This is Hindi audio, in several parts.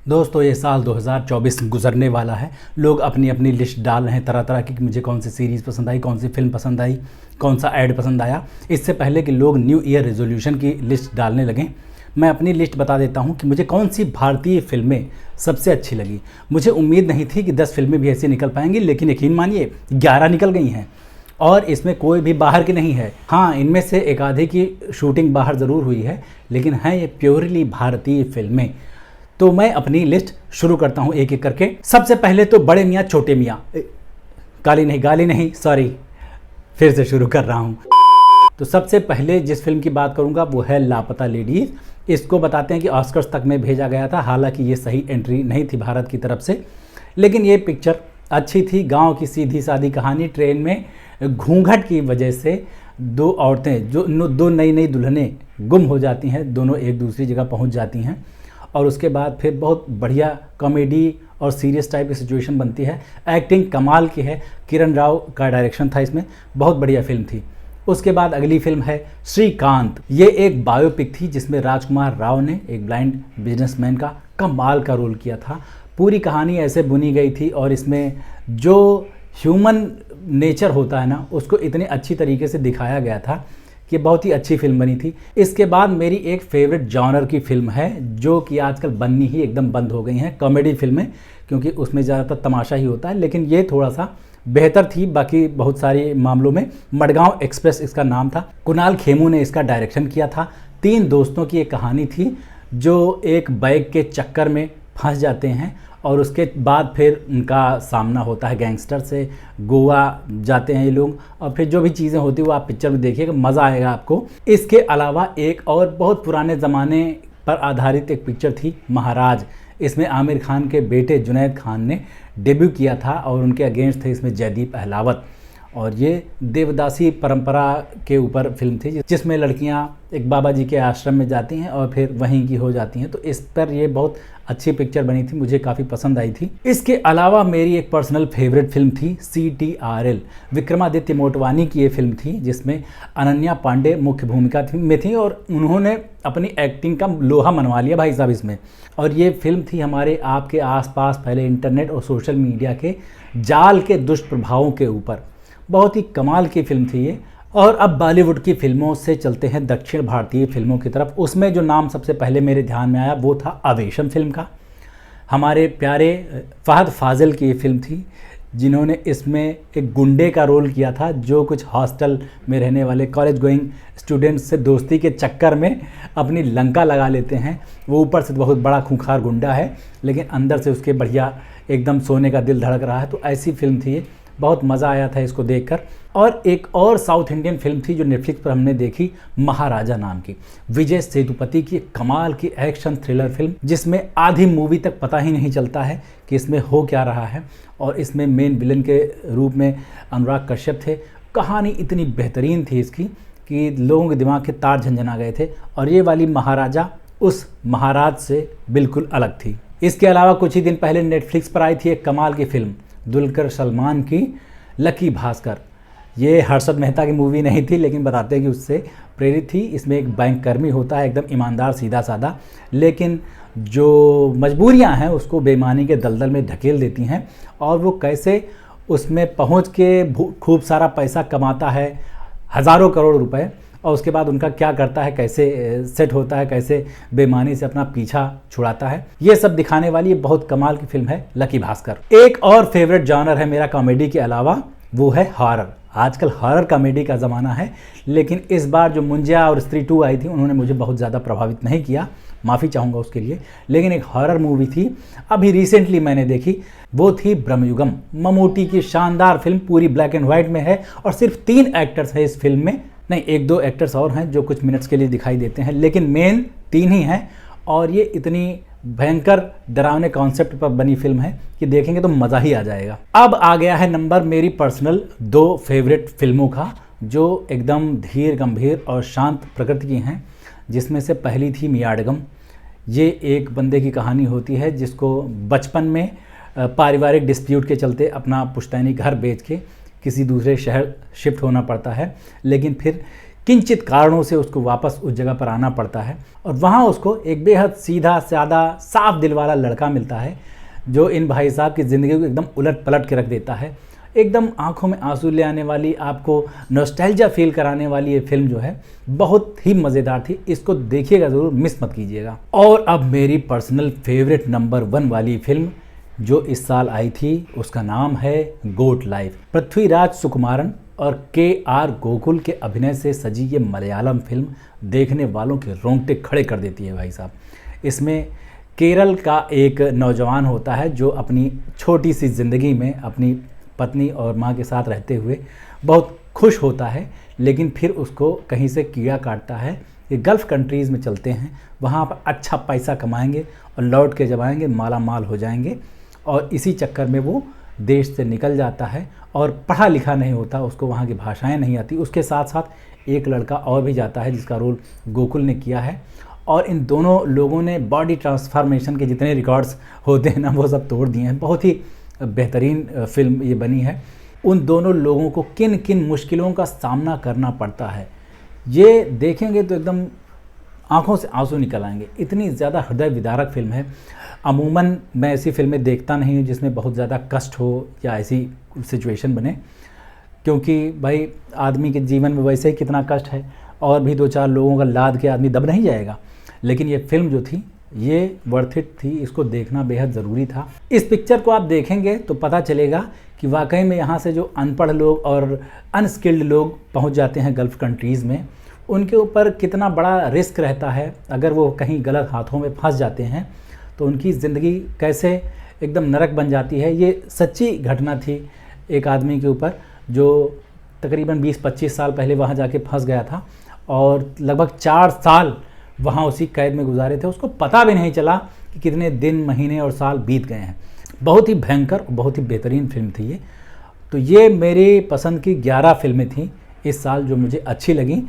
दोस्तों ये साल 2024 गुजरने वाला है। लोग अपनी अपनी लिस्ट डाल रहे हैं तरह तरह की कि मुझे कौन सी सीरीज़ पसंद आई, कौन सी फिल्म पसंद आई, कौन सा ऐड पसंद आया। इससे पहले कि लोग न्यू ईयर रेजोल्यूशन की लिस्ट डालने लगें, मैं अपनी लिस्ट बता देता हूं कि मुझे कौन सी भारतीय फिल्में सबसे अच्छी लगी। मुझे उम्मीद नहीं थी कि 10 फिल्में भी ऐसी निकल पाएंगी, लेकिन यकीन मानिए 11 निकल गई हैं और इसमें कोई भी बाहर की नहीं है। हाँ, इनमें से एक आधे की शूटिंग बाहर ज़रूर हुई है, लेकिन हैं ये प्योरली भारतीय फिल्में। तो मैं अपनी लिस्ट शुरू करता हूं एक एक करके। सबसे पहले तो बड़े मियाँ छोटे मियाँ, गाली नहीं सॉरी, फिर से शुरू कर रहा हूं। तो सबसे पहले जिस फिल्म की बात करूंगा वो है लापता लेडीज़। इसको बताते हैं कि ऑस्कर्स तक में भेजा गया था, हालांकि ये सही एंट्री नहीं थी भारत की तरफ से, लेकिन ये पिक्चर अच्छी थी। गांव की सीधी सादी कहानी, ट्रेन में घूंघट की वजह से दो औरतें जो दो नई नई दुल्हनें गुम हो जाती हैं, दोनों एक दूसरी जगह पहुंच जाती हैं और उसके बाद फिर बहुत बढ़िया कॉमेडी और सीरियस टाइप की सिचुएशन बनती है। एक्टिंग कमाल की है, किरण राव का डायरेक्शन था इसमें, बहुत बढ़िया फिल्म थी। उसके बाद अगली फिल्म है श्रीकांत। ये एक बायोपिक थी जिसमें राजकुमार राव ने एक ब्लाइंड बिजनेसमैन का कमाल का रोल किया था। पूरी कहानी ऐसे बुनी गई थी और इसमें जो ह्यूमन नेचर होता है ना, उसको इतने अच्छी तरीके से दिखाया गया था कि बहुत ही अच्छी फिल्म बनी थी। इसके बाद मेरी एक फेवरेट जॉनर की फिल्म है जो कि आजकल बननी ही एकदम बंद हो गई हैं, कॉमेडी फिल्में, क्योंकि उसमें ज़्यादातर तमाशा ही होता है, लेकिन ये थोड़ा सा बेहतर थी बाकी बहुत सारे मामलों में। मडगांव एक्सप्रेस इसका नाम था। कुणाल खेमू ने इसका डायरेक्शन किया था। 3 दोस्तों की एक कहानी थी जो एक बाइक के चक्कर में फंस जाते हैं और उसके बाद फिर उनका सामना होता है गैंगस्टर से। गोवा जाते हैं ये लोग और फिर जो भी चीज़ें होती है वो आप पिक्चर में देखिएगा, मज़ा आएगा आपको। इसके अलावा एक और बहुत पुराने ज़माने पर आधारित एक पिक्चर थी महाराज। इसमें आमिर खान के बेटे जुनैद खान ने डेब्यू किया था और उनके अगेंस्ट थे इसमें जयदीप अहलावत। और ये देवदासी परंपरा के ऊपर फिल्म थी जिसमें लड़कियां एक बाबा जी के आश्रम में जाती हैं और फिर वहीं की हो जाती हैं। तो इस पर ये बहुत अच्छी पिक्चर बनी थी, मुझे काफ़ी पसंद आई थी। इसके अलावा मेरी एक पर्सनल फेवरेट फिल्म थी CTRL। विक्रमादित्य मोटवानी की ये फिल्म थी जिसमें अनन्या पांडे मुख्य भूमिका में थी और उन्होंने अपनी एक्टिंग का लोहा मनवा लिया भाई साहब इसमें। और ये फिल्म थी हमारे आपके आसपास फैले इंटरनेट और सोशल मीडिया के जाल के दुष्प्रभावों के ऊपर। बहुत ही कमाल की फिल्म थी ये। और अब बॉलीवुड की फिल्मों से चलते हैं दक्षिण भारतीय फिल्मों की तरफ। उसमें जो नाम सबसे पहले मेरे ध्यान में आया वो था आवेशम फिल्म का। हमारे प्यारे फहद फाजिल की ये फिल्म थी जिन्होंने इसमें एक गुंडे का रोल किया था जो कुछ हॉस्टल में रहने वाले कॉलेज गोइंग स्टूडेंट्स से दोस्ती के चक्कर में अपनी लंका लगा लेते हैं। वो ऊपर से बहुत बड़ा खूंखार गुंडा है लेकिन अंदर से उसके बढ़िया एकदम सोने का दिल धड़क रहा है। तो ऐसी फिल्म थी ये, बहुत मज़ा आया था इसको देखकर। और एक और साउथ इंडियन फिल्म थी जो नेटफ्लिक्स पर हमने देखी, महाराजा नाम की, विजय सेतुपति की कमाल की एक्शन थ्रिलर फिल्म जिसमें आधी मूवी तक पता ही नहीं चलता है कि इसमें हो क्या रहा है। और इसमें मेन विलन के रूप में अनुराग कश्यप थे। कहानी इतनी बेहतरीन थी इसकी कि लोगों के दिमाग के तार झंझना गए थे। और ये वाली महाराजा उस महाराज से बिल्कुल अलग थी। इसके अलावा कुछ ही दिन पहले नेटफ्लिक्स पर आई थी एक कमाल की फिल्म दुलकर सलमान की, लकी भास्कर। ये हर्षद मेहता की मूवी नहीं थी लेकिन बताते हैं कि उससे प्रेरित थी। इसमें एक बैंक कर्मी होता है एकदम ईमानदार सीधा साधा, लेकिन जो मजबूरियां हैं उसको बेईमानी के दलदल में धकेल देती हैं और वो कैसे उसमें पहुंच के खूब सारा पैसा कमाता है, हज़ारों करोड़ रुपए, और उसके बाद उनका क्या करता है, कैसे सेट होता है, कैसे बेईमानी से अपना पीछा छुड़ाता है। ये सब दिखाने वाली ये बहुत कमाल की फिल्म है लकी भास्कर। एक और फेवरेट जॉनर है मेरा कॉमेडी के अलावा, वो है हॉरर। आजकल हॉरर कॉमेडी का ज़माना है, लेकिन इस बार जो मुंजिया और स्त्री 2 आई थी उन्होंने मुझे बहुत ज़्यादा प्रभावित नहीं किया, माफ़ी चाहूँगा उसके लिए। लेकिन एक हॉरर मूवी थी अभी रिसेंटली मैंने देखी, वो थी ब्रह्मयुगम। ममूटी की शानदार फिल्म, पूरी ब्लैक एंड वाइट में है और सिर्फ 3 एक्टर्स हैं इस फिल्म में, नहीं 1-2 एक्टर्स और हैं जो कुछ मिनट्स के लिए दिखाई देते हैं, लेकिन मेन 3 ही हैं। और ये इतनी भयंकर डरावने कॉन्सेप्ट पर बनी फिल्म है कि देखेंगे तो मज़ा ही आ जाएगा। अब आ गया है नंबर मेरी पर्सनल 2 फेवरेट फिल्मों का जो एकदम धीर गंभीर और शांत प्रकृति की हैं, जिसमें से पहली थी मियाडगम। ये एक बंदे की कहानी होती है जिसको बचपन में पारिवारिक डिस्प्यूट के चलते अपना पुश्तैनी घर बेच के किसी दूसरे शहर शिफ्ट होना पड़ता है, लेकिन फिर किंचित कारणों से उसको वापस उस जगह पर आना पड़ता है और वहाँ उसको एक बेहद सीधा सादा साफ दिल वाला लड़का मिलता है जो इन भाई साहब की ज़िंदगी को एकदम उलट पलट के रख देता है। एकदम आंखों में आंसू ले आने वाली, आपको नॉस्टैल्जिया फील कराने वाली ये फिल्म जो है बहुत ही मज़ेदार थी। इसको देखिएगा ज़रूर, मिस मत कीजिएगा। और अब मेरी पर्सनल फेवरेट नंबर 1 वाली फिल्म जो इस साल आई थी, उसका नाम है गोट लाइफ। पृथ्वीराज सुकुमारन और KR गोकुल के अभिनय से सजी ये मलयालम फिल्म देखने वालों के रोंगटे खड़े कर देती है भाई साहब। इसमें केरल का एक नौजवान होता है जो अपनी छोटी सी ज़िंदगी में अपनी पत्नी और माँ के साथ रहते हुए बहुत खुश होता है, लेकिन फिर उसको कहीं से कीड़ा काटता है। ये गल्फ़ कंट्रीज़ में चलते हैं, वहाँ पर अच्छा पैसा कमाएंगे और लौट के जब आएंगे माला माल हो जाएंगे, और इसी चक्कर में वो देश से निकल जाता है और पढ़ा लिखा नहीं होता, उसको वहाँ की भाषाएं नहीं आती। उसके साथ साथ एक लड़का और भी जाता है जिसका रोल गोकुल ने किया है, और इन दोनों लोगों ने बॉडी ट्रांसफॉर्मेशन के जितने रिकॉर्ड्स होते हैं ना, वो सब तोड़ दिए हैं। बहुत ही बेहतरीन फिल्म ये बनी है। उन दोनों लोगों को किन किन मुश्किलों का सामना करना पड़ता है, ये देखेंगे तो एकदम आंखों से आंसू निकल आएंगे। इतनी ज़्यादा हृदय विदारक फिल्म है। अमूमन मैं ऐसी फिल्में देखता नहीं हूँ जिसमें बहुत ज़्यादा कष्ट हो या ऐसी सिचुएशन बने, क्योंकि भाई आदमी के जीवन में वैसे ही कितना कष्ट है, और भी 2-4 लोगों का लाद के आदमी दब नहीं जाएगा। लेकिन ये फिल्म जो थी ये वर्थ इट थी, इसको देखना बेहद ज़रूरी था। इस पिक्चर को आप देखेंगे तो पता चलेगा कि वाकई में यहाँ से जो अनपढ़ लोग और अनस्किल्ड लोग पहुँच जाते हैं गल्फ़ कंट्रीज़ में, उनके ऊपर कितना बड़ा रिस्क रहता है। अगर वो कहीं गलत हाथों में फंस जाते हैं तो उनकी ज़िंदगी कैसे एकदम नरक बन जाती है। ये सच्ची घटना थी एक आदमी के ऊपर जो तकरीबन 20-25 साल पहले वहाँ जाके फंस गया था और लगभग 4 साल वहाँ उसी कैद में गुजारे थे। उसको पता भी नहीं चला कि कितने दिन, महीने और साल बीत गए हैं। बहुत ही भयंकर, बहुत ही बेहतरीन फिल्म थी ये। तो ये मेरी पसंद की 11 फिल्में थीं इस साल जो मुझे अच्छी लगी।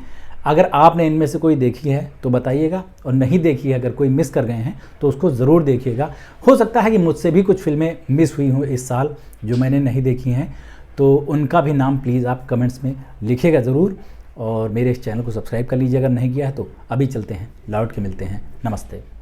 अगर आपने इनमें से कोई देखी है तो बताइएगा, और नहीं देखी है, अगर कोई मिस कर गए हैं तो उसको ज़रूर देखिएगा। हो सकता है कि मुझसे भी कुछ फिल्में मिस हुई हों इस साल जो मैंने नहीं देखी हैं, तो उनका भी नाम प्लीज़ आप कमेंट्स में लिखिएगा ज़रूर। और मेरे इस चैनल को सब्सक्राइब कर लीजिए अगर नहीं किया है तो। अभी चलते हैं, लौट के मिलते हैं। नमस्ते।